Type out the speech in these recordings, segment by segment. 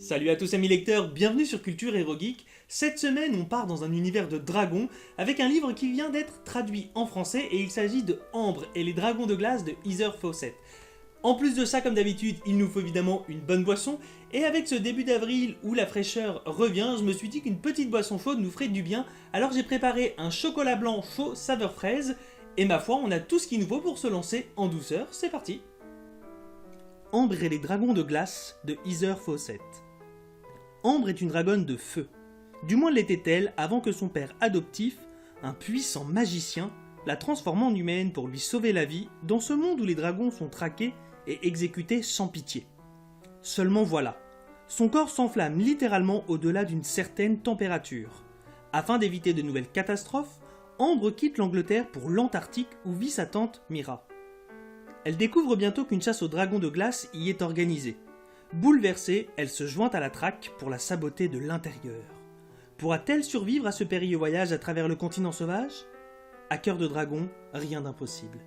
Salut à tous amis lecteurs, bienvenue sur Culture Hero Geek. Cette semaine, on part dans un univers de dragons avec un livre qui vient d'être traduit en français et il s'agit de Ambre et les dragons de glace de Heather Fawcett. En plus de ça, comme d'habitude, il nous faut évidemment une bonne boisson et avec ce début d'avril où la fraîcheur revient, je me suis dit qu'une petite boisson chaude nous ferait du bien, alors j'ai préparé un chocolat blanc chaud saveur fraise et ma foi, on a tout ce qu'il nous faut pour se lancer en douceur, c'est parti. Ambre et les dragons de glace de Heather Fawcett. Ambre est une dragonne de feu. Du moins l'était-elle avant que son père adoptif, un puissant magicien, la transforme en humaine pour lui sauver la vie dans ce monde où les dragons sont traqués et exécutés sans pitié. Seulement voilà, son corps s'enflamme littéralement au-delà d'une certaine température. Afin d'éviter de nouvelles catastrophes, Ambre quitte l'Angleterre pour l'Antarctique où vit sa tante Mira. Elle découvre bientôt qu'une chasse aux dragons de glace y est organisée. Bouleversée, elle se joint à la traque pour la saboter de l'intérieur. Pourra-t-elle survivre à ce périlleux voyage à travers le continent sauvage ? À cœur de dragon, rien d'impossible.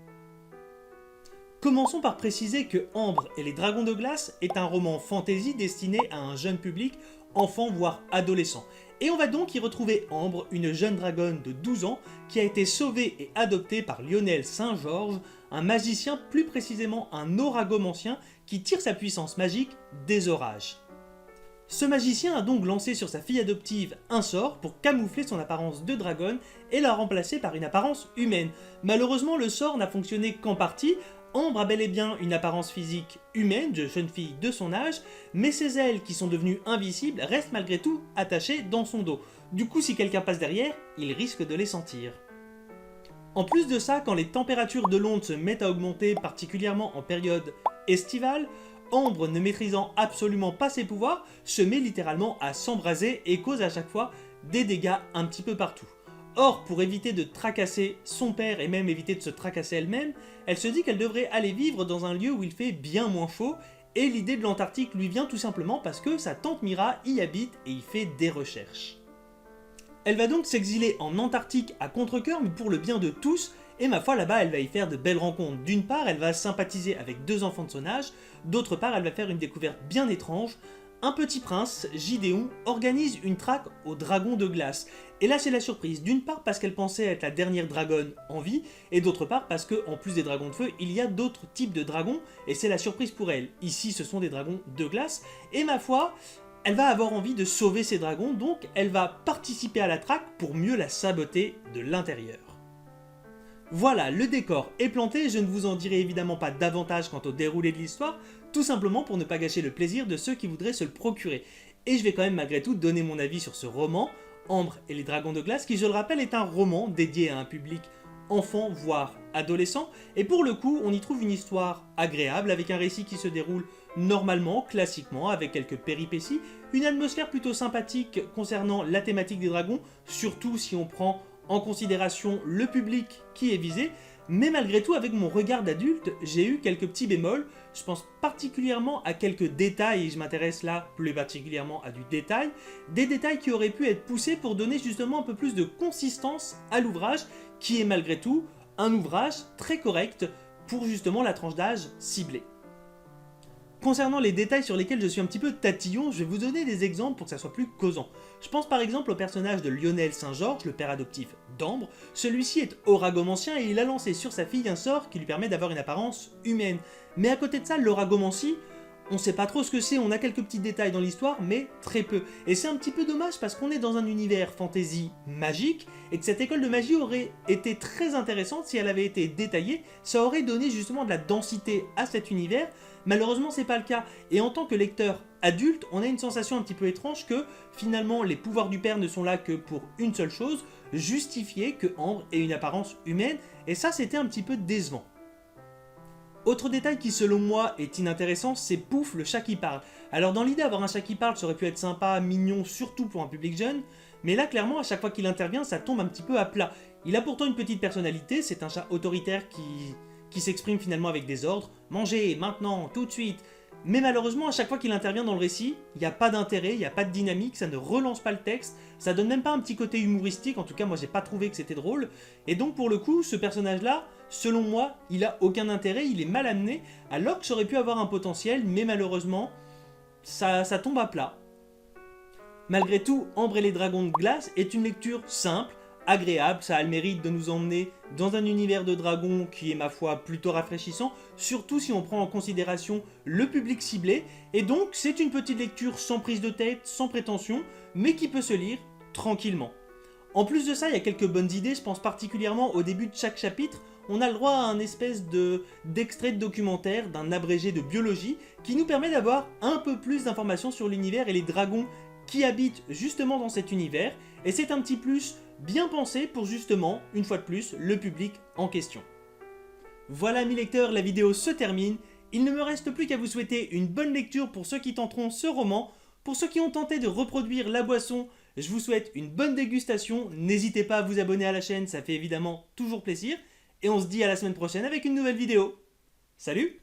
Commençons par préciser que Ambre et les dragons de glace est un roman fantasy destiné à un jeune public, enfant voire adolescent. Et on va donc y retrouver Ambre, une jeune dragonne de 12 ans qui a été sauvée et adoptée par Lionel Saint-Georges, un magicien, plus précisément un oragomancien qui tire sa puissance magique des orages. Ce magicien a donc lancé sur sa fille adoptive un sort pour camoufler son apparence de dragonne et la remplacer par une apparence humaine. Malheureusement, le sort n'a fonctionné qu'en partie. Ambre a bel et bien une apparence physique humaine de jeune fille de son âge, mais ses ailes qui sont devenues invisibles restent malgré tout attachées dans son dos. Du coup, si quelqu'un passe derrière, il risque de les sentir. En plus de ça, quand les températures de l'onde se mettent à augmenter, particulièrement en période estivale, Ambre, ne maîtrisant absolument pas ses pouvoirs, se met littéralement à s'embraser et cause à chaque fois des dégâts un petit peu partout. Or, pour éviter de tracasser son père et même éviter de se tracasser elle-même, elle se dit qu'elle devrait aller vivre dans un lieu où il fait bien moins chaud, et l'idée de l'Antarctique lui vient tout simplement parce que sa tante Mira y habite et y fait des recherches. Elle va donc s'exiler en Antarctique à contre-cœur, mais pour le bien de tous, et ma foi là-bas elle va y faire de belles rencontres. D'une part, elle va sympathiser avec deux enfants de son âge, d'autre part elle va faire une découverte bien étrange. Un petit prince, Gideon, organise une traque aux dragons de glace. Et là c'est la surprise, d'une part parce qu'elle pensait être la dernière dragonne en vie, et d'autre part parce qu'en plus des dragons de feu, il y a d'autres types de dragons, et c'est la surprise pour elle. Ici ce sont des dragons de glace, et ma foi, elle va avoir envie de sauver ces dragons, donc elle va participer à la traque pour mieux la saboter de l'intérieur. Voilà, le décor est planté, je ne vous en dirai évidemment pas davantage quant au déroulé de l'histoire, tout simplement pour ne pas gâcher le plaisir de ceux qui voudraient se le procurer. Et je vais quand même malgré tout donner mon avis sur ce roman, Ambre et les dragons de glace, qui je le rappelle est un roman dédié à un public enfant voire adolescent, et pour le coup on y trouve une histoire agréable avec un récit qui se déroule normalement, classiquement, avec quelques péripéties, une atmosphère plutôt sympathique concernant la thématique des dragons, surtout si on prend en considération le public qui est visé, mais malgré tout, avec mon regard d'adulte, j'ai eu quelques petits bémols. Je pense particulièrement à quelques détails, et je m'intéresse là plus particulièrement à du détail, des détails qui auraient pu être poussés pour donner justement un peu plus de consistance à l'ouvrage, qui est malgré tout un ouvrage très correct pour justement la tranche d'âge ciblée. Concernant les détails sur lesquels je suis un petit peu tatillon, je vais vous donner des exemples pour que ça soit plus causant. Je pense par exemple au personnage de Lionel Saint-Georges, le père adoptif d'Ambre. Celui-ci est oragomancien et il a lancé sur sa fille un sort qui lui permet d'avoir une apparence humaine. Mais à côté de ça, l'oragomancie, on sait pas trop ce que c'est, on a quelques petits détails dans l'histoire, mais très peu. Et c'est un petit peu dommage parce qu'on est dans un univers fantasy magique, et que cette école de magie aurait été très intéressante si elle avait été détaillée, ça aurait donné justement de la densité à cet univers. Malheureusement c'est pas le cas, et en tant que lecteur adulte, on a une sensation un petit peu étrange que finalement les pouvoirs du père ne sont là que pour une seule chose, justifier que Ambre ait une apparence humaine, et ça c'était un petit peu décevant. Autre détail qui selon moi est inintéressant, c'est Pouf, le chat qui parle. Alors dans l'idée avoir un chat qui parle ça aurait pu être sympa, mignon, surtout pour un public jeune, mais là clairement à chaque fois qu'il intervient ça tombe un petit peu à plat. Il a pourtant une petite personnalité, c'est un chat autoritaire qui s'exprime finalement avec des ordres, mangez, maintenant, tout de suite. Mais malheureusement à chaque fois qu'il intervient dans le récit, il n'y a pas d'intérêt, il n'y a pas de dynamique, ça ne relance pas le texte, ça donne même pas un petit côté humoristique, en tout cas moi j'ai pas trouvé que c'était drôle, et donc pour le coup ce personnage là, selon moi, il a aucun intérêt, il est mal amené, alors que ça aurait pu avoir un potentiel, mais malheureusement, ça tombe à plat. Malgré tout, Ambre et les dragons de glace est une lecture simple, agréable, ça a le mérite de nous emmener dans un univers de dragons qui est ma foi plutôt rafraîchissant, surtout si on prend en considération le public ciblé, et donc c'est une petite lecture sans prise de tête, sans prétention, mais qui peut se lire tranquillement. En plus de ça, il y a quelques bonnes idées, je pense particulièrement au début de chaque chapitre, on a le droit à un espèce d'extrait de documentaire, d'un abrégé de biologie, qui nous permet d'avoir un peu plus d'informations sur l'univers et les dragons qui habitent justement dans cet univers, et c'est un petit plus bien pensé pour justement, une fois de plus, le public en question. Voilà mes lecteurs, la vidéo se termine, il ne me reste plus qu'à vous souhaiter une bonne lecture pour ceux qui tenteront ce roman. Pour ceux qui ont tenté de reproduire la boisson, je vous souhaite une bonne dégustation, n'hésitez pas à vous abonner à la chaîne, ça fait évidemment toujours plaisir, et on se dit à la semaine prochaine avec une nouvelle vidéo. Salut!